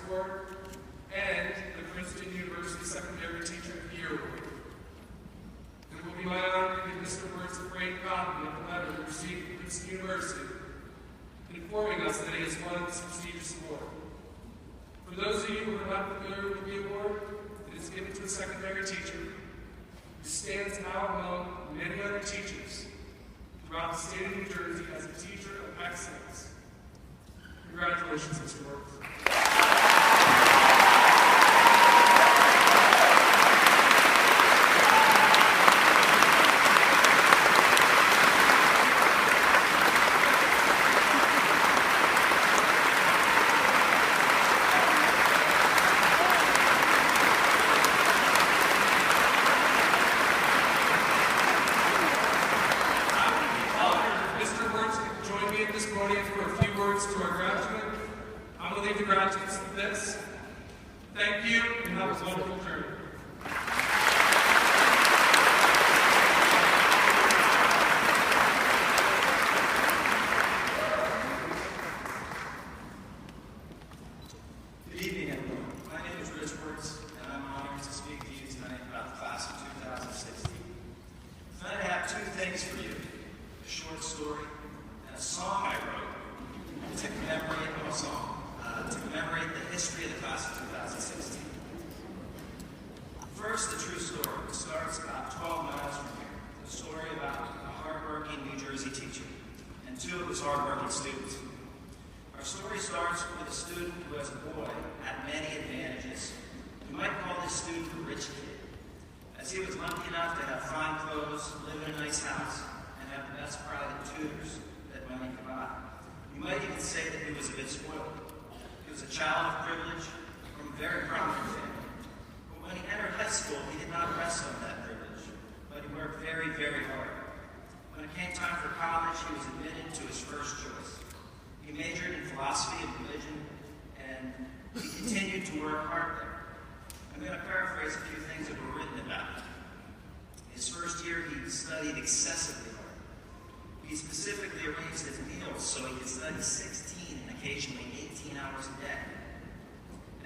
Award, and the Princeton University Secondary Teacher of the Year Award. It will be my honor to give Mr. Wirtz a great copy of the letter he received from Princeton University, informing us that he has won this prestigious award. For those of you who are not familiar with the award, it is given to a secondary teacher who stands out among many other teachers throughout the state of New Jersey as a teacher of excellence. Congratulations, Mr. Wirtz. Thank you, and that was a wonderful journey. Good evening, everyone. My name is Rich Wirtz, and I'm honored to speak to you tonight about the class of 2016. Tonight I have two things for you, a short story and a song I wrote to commemorate the history of the class of 2016. First, the true story. It starts about 12 miles from here. A story about a hardworking New Jersey teacher and two of his hardworking students. Our story starts with a student who, as a boy, had many advantages. You might call this student a rich kid, as he was lucky enough to have fine clothes, live in a nice house, and have the best private tutors that money could buy. You might even say that he was a bit spoiled. He was a child of privilege from a very prominent family. But when he entered high school, he did not rest on that privilege, but he worked very, very hard. When it came time for college, he was admitted to his first choice. He majored in philosophy and religion, and he continued to work hard there. I'm going to paraphrase a few things that were written about him. His first year, he studied excessively hard. He specifically arranged his meals so he could study 16 and occasionally 18 hours a day.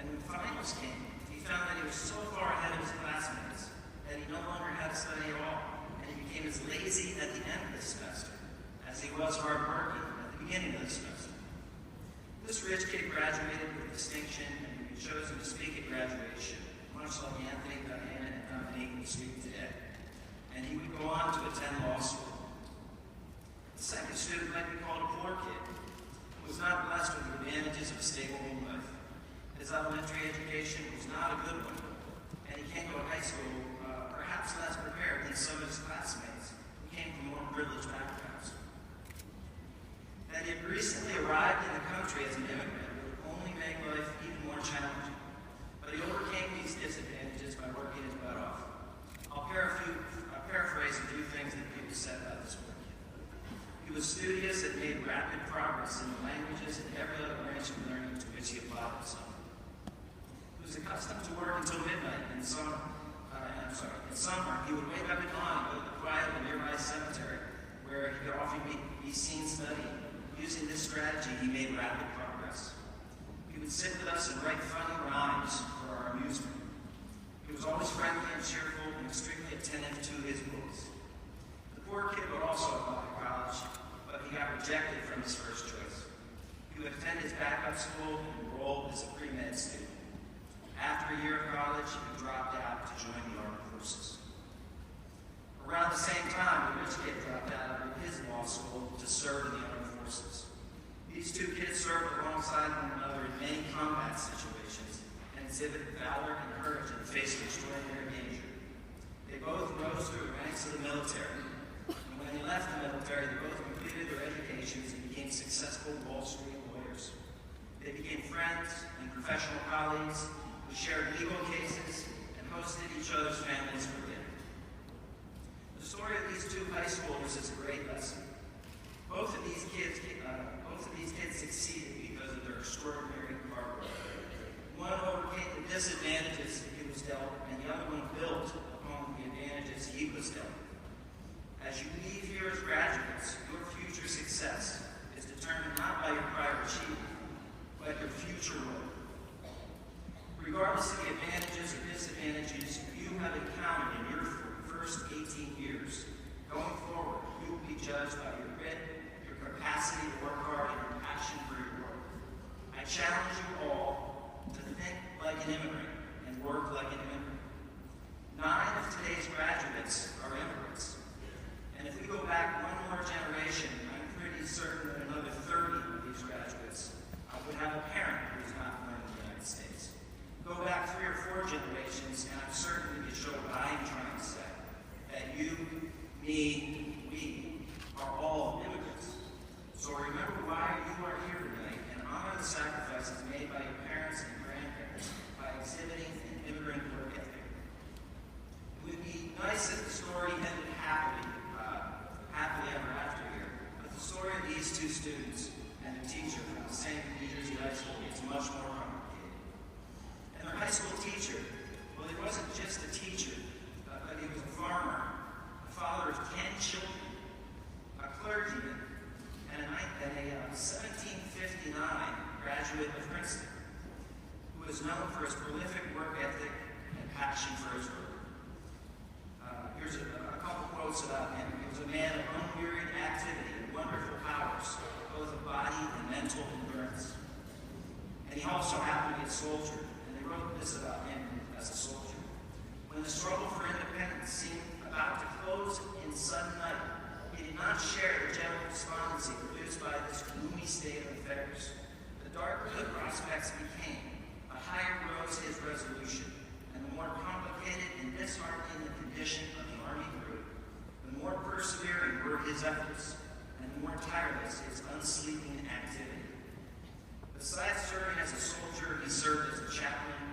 And when finals came, he found that he was so far ahead of his classmates that he no longer had to study at all, and he became as lazy at the end of the semester as he was hardworking at the beginning of the semester. This rich kid graduated with distinction, and we chose him to speak at graduation, much like Anthony, Diana, and Dominique will speak today. And he would go on to attend law school. The second student might be called a poor kid, who was not blessed with the advantages of a stable home life. His elementary education was not a good one, and he came to a high school perhaps less prepared than some of his classmates who came from more privileged backgrounds. That he had recently arrived in the country as an immigrant would only make life even more challenging, but he overcame these disadvantages by working his butt off. I'll paraphrase a few things that people said about this work. He was studious and made rapid progress in the languages and every other branch of learning to which he applied himself. He was accustomed to work until midnight in summer. In summer, he would wake up at dawn and go to the quiet of a nearby cemetery, where he could often be seen studying. Using this strategy, he made rapid progress. He would sit with us and write funny rhymes for our amusement. He was always friendly and cheerful and extremely attentive to his books. The poor kid would also apply to college, but he got rejected from his first choice. He would attend his backup school and enroll as a pre-med student. After a year of college, he dropped out to join the armed forces. Around the same time, the rich kid dropped out of his law school to serve in the armed forces. These two kids served alongside one another in many combat situations and exhibited valor and courage in the face of extraordinary danger. They both rose through the ranks of the military, and when they left the military, they both completed their educations and became successful Wall Street lawyers. They became friends and professional colleagues who shared legal cases and hosted each other's families for dinner. The story of these two high schoolers is a great lesson. Both of these kids succeeded because of their extraordinary hard work. One overcame the disadvantages he was dealt, and the other one built upon the advantages he was dealt. As you leave here as graduates, your future success is determined not by your prior achievement, but your future work. Regardless of the advantages or disadvantages you have encountered in your first 18 years, going forward, you will be judged by your grit, your capacity to work hard, and your passion for your work. I challenge you all to think like an immigrant and work like an immigrant. 9 of today's graduates are immigrants. And if we go back one more generation, I'm pretty certain that another 30 of these graduates would have a parent who is not born in the United States. Go back 3 or 4 generations, and I'm certain we could show what I am trying to say, that you, me, we are all immigrants. So remember why you are here tonight and honor the sacrifices made by your parents and grandparents by exhibiting an immigrant work ethic. It would be nice if the story ended happily ever after here, but the story of these 2 students and their teacher from the same New Jersey high school is much more complicated. And their high school teacher, well, he wasn't just a teacher, but he was a farmer, a father of 10 children, a clergyman, and a 1759 graduate of Princeton, who is known for his prolific work ethic and passion for his work. Here's a couple quotes about him. He was a man of unwearied activity and wonderful powers, both of body and mental endurance. And he also happened to be a soldier, and they wrote this about him as a soldier. When the struggle for independence seemed about to close in sudden night, he did not share the general despondency produced by this gloomy state of affairs. The darker the prospects became, the higher rose his resolution, and the more complicated and disheartening the condition of the Army grew, the more persevering were his efforts, and the more tireless his unsleeping activity. Besides serving as a soldier, he served as a chaplain,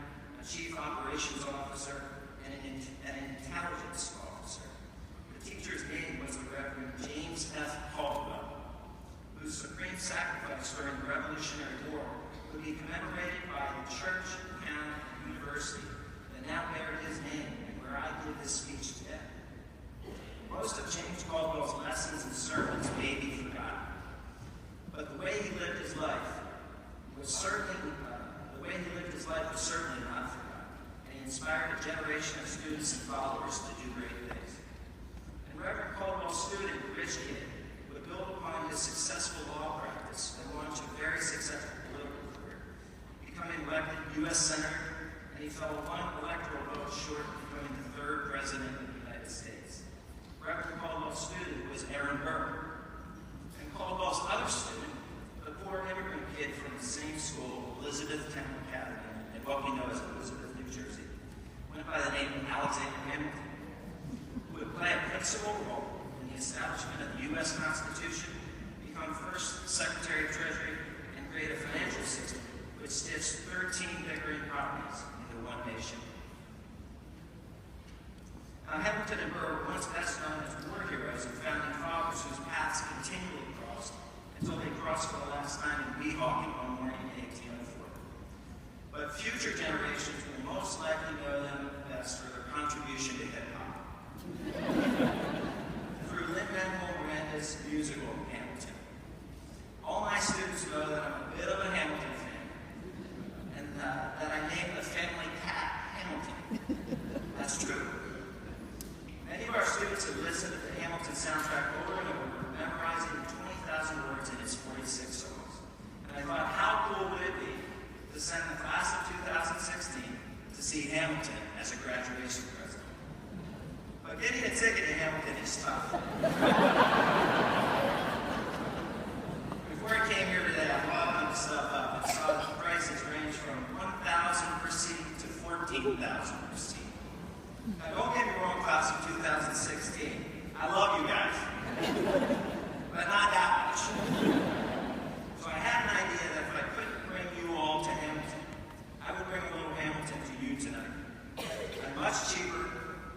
a chief operations officer, and an intelligence officer. The teacher's name was the Reverend James F. Caldwell, whose supreme sacrifice during the Revolutionary War would be commemorated by the church, town, and university that now bear his name and where I give this speech today. Most of James Caldwell's lessons and sermons may be forgotten, but the way he lived his life was certainly not forgotten, and he inspired a generation of students and followers to do great things. And Reverend Caldwell's student, Rich Kidd, would build upon his successful law practice and launch a very successful political career, becoming elected U.S. Senator, and he fell 1 electoral vote short of becoming the 3rd President of the United States. Reverend Caldwell's student was Aaron Burr, and Caldwell's other student, the poor immigrant kid from the same school, Elizabeth Temple Academy, in what we know as Elizabeth, New Jersey, went by the name of Alexander Hamilton, who would play a principal role in the establishment of the U.S. Constitution, become first Secretary of Treasury, and create a financial system which stitched 13 bickering properties into one nation. Now, Hamilton and Burr were once best known as war heroes and founding fathers whose paths continually crossed until they crossed for the last time in Weehawken one morning in 1804. But future generations will most likely know them best for their contribution to hip-hop. Through Lin-Manuel Miranda's musical, Hamilton. All my students know that I'm a bit of a Hamilton fan, and that I named the family cat Hamilton. That's true. Many of our students have listened to the Hamilton soundtrack over and over, memorizing the 20,000 words in its 46 songs. And I thought, how cool would it be to send the class of 2016 to see Hamilton as a graduation present? But getting a ticket to Hamilton is tough. Before I came here today, I logged stuff up and saw that the prices range from $1,000 per seat to $14,000 per seat. Now, don't get me wrong, class of 2016. I love you guys, but not that much. So I had an idea that if I couldn't bring you all to Hamilton, I would bring a little Hamilton to you tonight. I'm much cheaper,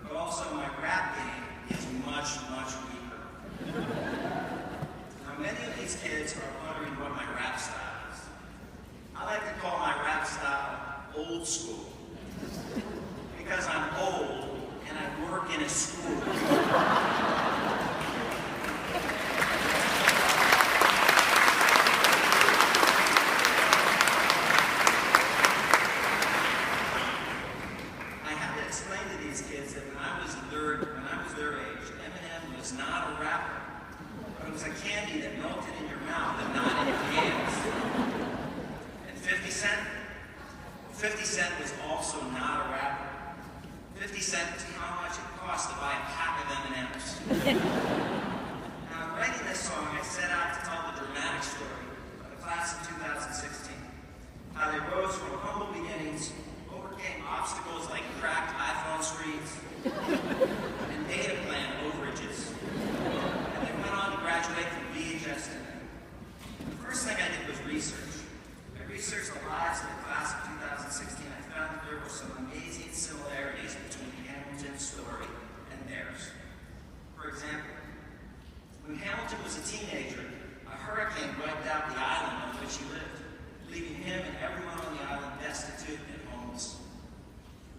but also my rap game is much, much weaker. Now, many of these kids are wondering what my rap style is. I like to call my rap style old school. Because I'm old and I work in a school. 50 Cent was also not a rapper. 50 Cent was how much it cost to buy a pack of M&Ms. Now, writing this song, I set out to tell the dramatic story of the class of 2016. How they rose from humble beginnings, overcame obstacles like cracked iPhone screens, and data plan overages. And they went on to graduate from VHS today. The first thing I did was research. I researched the lives of the class of 2016. I found that there were some amazing similarities between Hamilton's story and theirs. For example, when Hamilton was a teenager, a hurricane wiped out the island on which he lived, leaving him and everyone on the island destitute and homeless.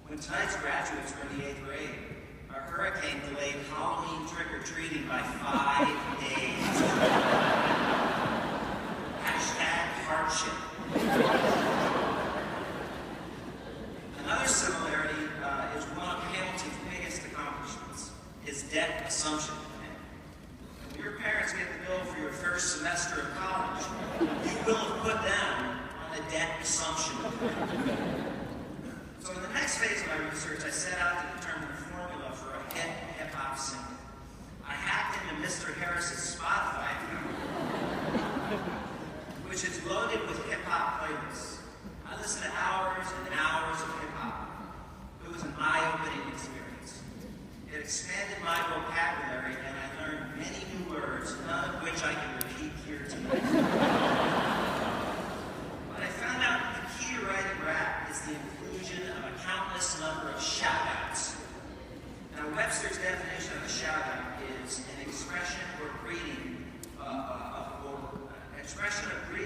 When tonight's graduates were in the 8th grade, a hurricane delayed Halloween trick-or-treating by 5 days. Hashtag hardship. Another similarity is one of Hamilton's biggest accomplishments, his debt assumption plan. When your parents get the bill for your first semester of college, you will have put them on a debt assumption plan. So in the next phase of my research, I set out to determine the formula for a hit hip-hop single. I hacked into Mr. Harris's Spotify account, which is loaded with hip-hop playlists. I listened to hours and hours of hip-hop. It was an eye-opening experience. It expanded my vocabulary, and I learned many new words, none of which I can repeat here tonight. But I found out that the key to writing rap is the inclusion of a countless number of shout-outs. Now, Webster's definition of a shout-out is an expression or greeting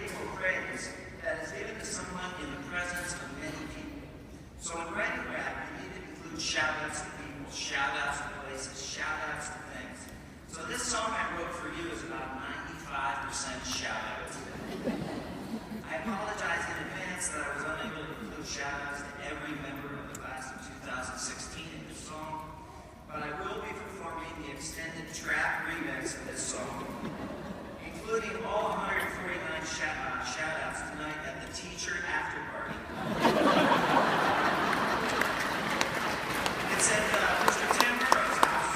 or praise that is given to someone in the presence of many people. So in writing rap, you need to include shout-outs to people, shout-outs to places, shout-outs to things. So this song I wrote for you is about 95% shout-outs. I apologize in advance that I was unable to include shout-outs to every member of the class of 2016 in this song, but I will be performing the extended trap remix of this song, including all 149 shout-outs tonight at the teacher after party. It's at Mr. Tim Burrow's house.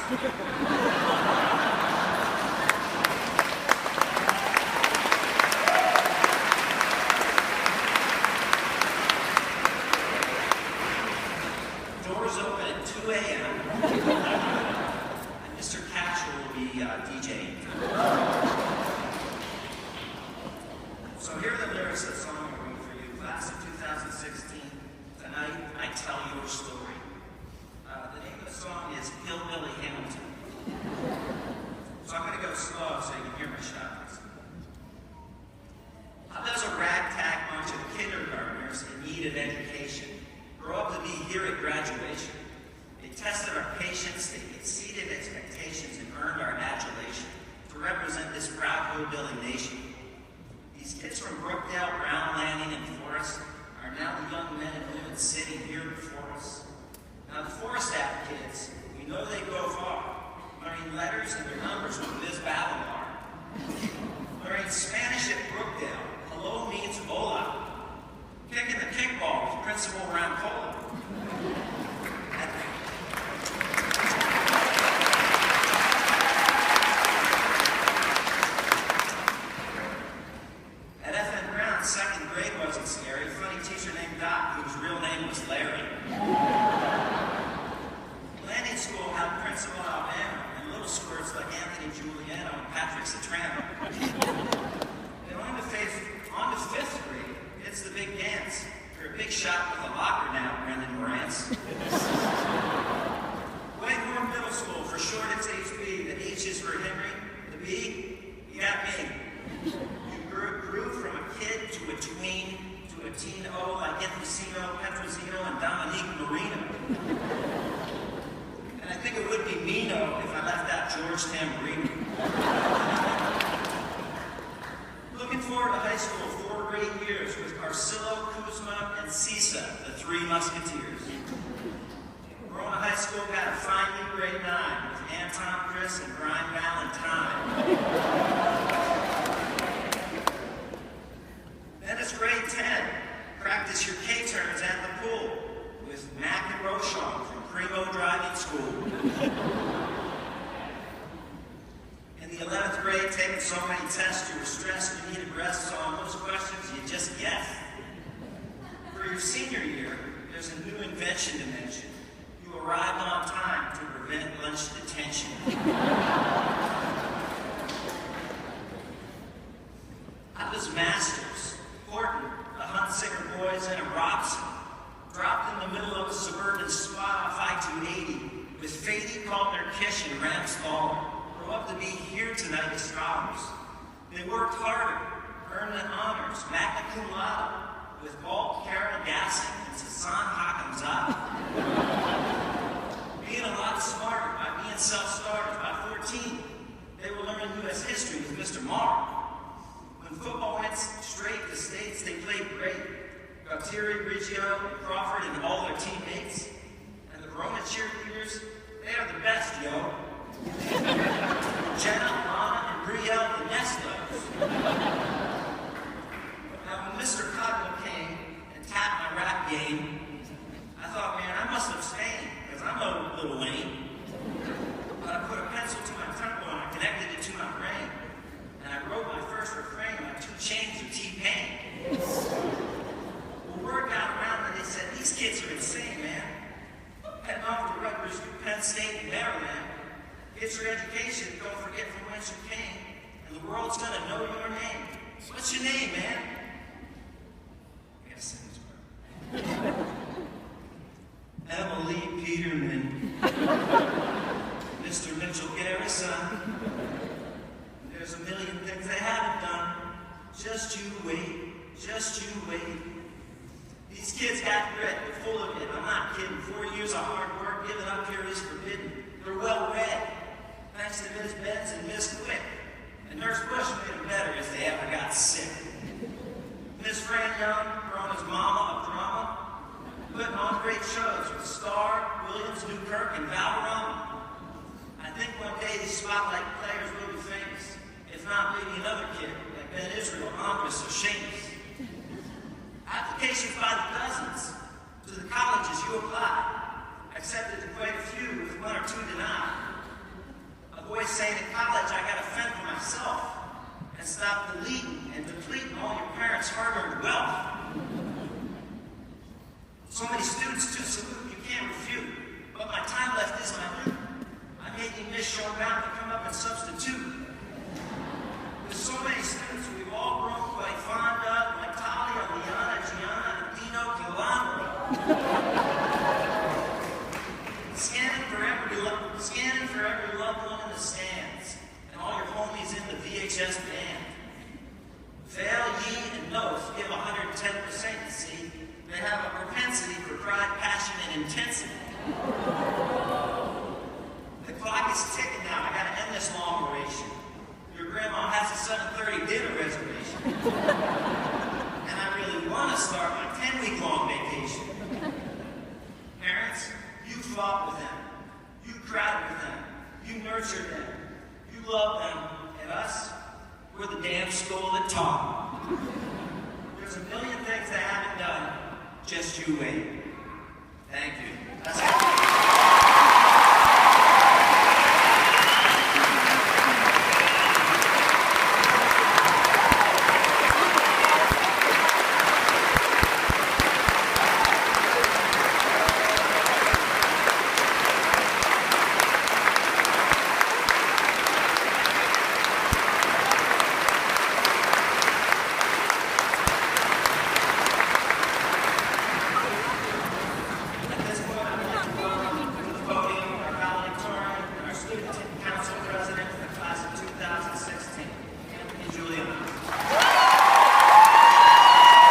Doors open at 2 a.m. and Mr. Cashel will be DJing. So here are the lyrics of the song I wrote for you. Class of 2016, tonight I tell your story. The name of the song is Hillbilly Hamilton. So I'm going to go slow so you can hear my shots. How does a ragtag bunch of kindergartners in need of education grow up to be here at graduation? They tested our patience, they exceeded expectations, and earned our adulation to represent this proud hillbilly nation. These kids from Brookdale, Brown Landing, and Forest are now the young men and women sitting here before us. Now the Forest Ave kids, we know they go far, learning letters and their numbers with Ms. Babalar. Learning Spanish at Brookdale, hello means hola. Kicking the kickball with Principal Rampola. At FN Brown, second grade wasn't scary. Funny teacher named Doc, whose real name was Larry. Landing school had Principal Alabama and little squirts like Anthony Giuliano and Patrick Citrano. And on to fifth grade, it's the big dance. You're a big shot with a locker now, Brendan Morantz. Waghorn Middle School, for short it's HB. The H is for Henry. The B, you got me. You grew from a kid to a tween to a teen O like Infocino, Petrosino, and Dominique Marino. And I think it would be Mino if I left out George Tamburino. Looking forward to high school, 4 great years with Carcillo, Kuzma, and Sisa, the Three Musketeers. Verona High School got a fine new grade 9 with Anton Chris and Brian Valentine. Then it's grade 10. Practice your K-turns at the your senior year, there's a new invention to mention. You arrived on time to prevent lunch detention. I was Masters, Horton, the Huntsicker boys, and a Robson, dropped in the middle of a suburban spot off I-280 with Fady, Kaltner, Kish, and Rams Baller. Grow up to be here tonight as scholars. They worked harder, earned the honors, magna cum laude, with Walt, Carol Gassing, and Sasan Hakamzad. Being a lot smarter by being self-starters. By 14, they were learning U.S. history with Mr. Marr. When football went straight to states, they played great. Gautieri, Riggio, Crawford, and all their teammates. And the Roma cheerleaders, they are the best, yo. Jenna, Lana, and Brielle, the Nestos. Now, when Mr. Cogman came and tapped my rap game, I thought, man, I must abstain, because I'm no Lil Wayne. But I put a pencil to my temple and I connected it to my brain. And I wrote my first refrain like 2 Chainz of T-Pain. Well, word got around and they said, these kids are insane, man. Heading off to Rutgers through Penn State and Maryland. Get your education, don't forget from whence you came, and the world's gonna know your name. What's your name, man? I gotta sing this part. Emily Peterman. Mr. Mitchell Garrison. There's a million things I haven't done. Just you wait, just you wait. These kids got grit, they're full of it. I'm not kidding. 4 years of hard work, giving up here is forbidden. They're well read, thanks to Ms. Benz and Ms. Quick. And Nurse Bush made them better as they ever got sick. Ms. Fran Young, grown as mama of drama, putting on great shows with Starr, Williams, Newkirk, and Valderrama. I think one day these spotlight players will be famous. If not, maybe another kid, like Ben Israel, Andres, or Seamus. Applications by the dozens. To the colleges you apply. Accepted to quite a few, with 1 or 2 denied. A voice saying in college, I gotta fend for myself and stop deleting and depleting all your parents' hard-earned wealth. So many students to salute you can't refute, but my time left is minute. I made you miss your bound to come up and substitute. With so many students we've all grown quite fond of, like Talia, Liana, Gianna, and Dino Calandra. Scanning for every loved one in the stands, and all your homies in the VHS band. Fail ye and note, give 110%, you see. They have a propensity for pride, passion, and intensity. The clock is ticking now. I gotta end this long oration. Your grandma has a 7:30 dinner reservation. And I really want to start my 10-week-long vacation. Parents, you fought with them. You cried with them. You nurtured them. You loved them. And us, we're the damn school that taught. There's a million things I haven't done. Just you wait. Thank you. That's it.